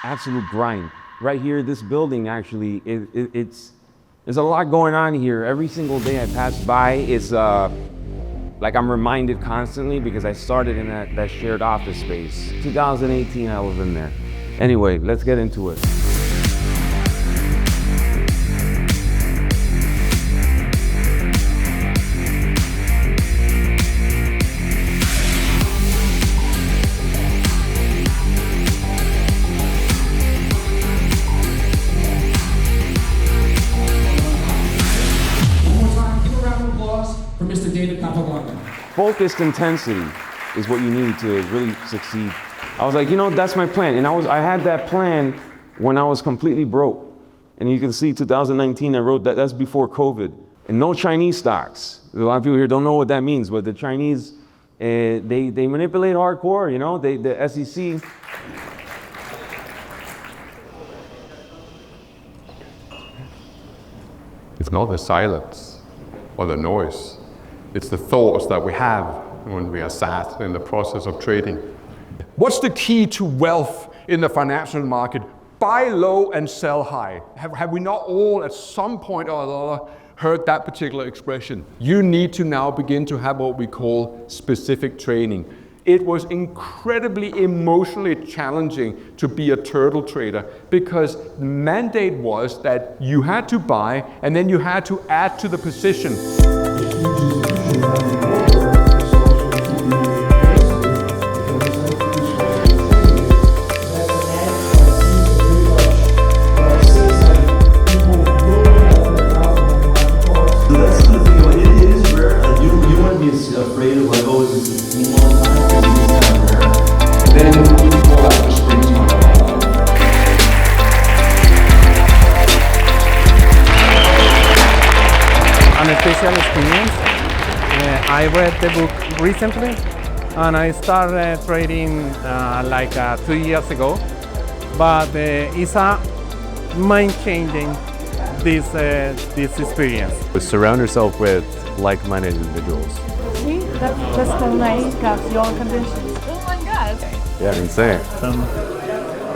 absolute grind. Right here, this building actually, there's a lot going on here. Every single day I pass by, it's like I'm reminded constantly because I started in that shared office space. 2018, I was in there. Anyway, let's get into it. For Mr. David Capablanca. Focused intensity is what you need to really succeed. I was like, you know, that's my plan. And I had that plan when I was completely broke. And you can see 2019, I wrote that, that's before COVID. And no Chinese stocks. A lot of people here don't know what that means, but the Chinese, they manipulate hardcore, you know, the SEC. It's not the silence or the noise. It's the thoughts that we have when we are sat in the process of trading. What's the key to wealth in the financial market? Buy low and sell high. Have we not all at some point or other heard that particular expression? You need to now begin to have what we call specific training. It was incredibly emotionally challenging to be a turtle trader because the mandate was that you had to buy and then you had to add to the position. Afraid of like, oh, is this a long time? And then you pull out the springs on An special experience. I read the book recently and I started trading like 2 years ago. But it's a mind-changing this experience. Surround yourself with like-minded individuals. See, that's so nice. Got your conditions. Oh my God. Yeah, insane.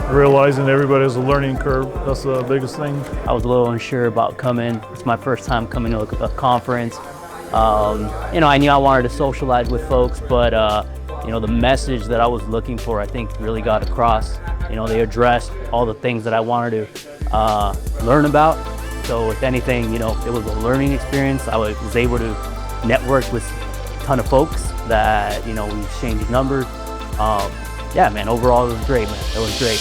Realizing everybody has a learning curve, that's the biggest thing. I was a little unsure about coming. It's my first time coming to a conference. You know, I knew I wanted to socialize with folks, but you know, the message that I was looking for, I think, really got across. You know, they addressed all the things that I wanted to learn about. So if anything, you know, it was a learning experience. I was able to network with a ton of folks that, you know, we exchanged numbers. Yeah, man, overall it was great, man. It was great.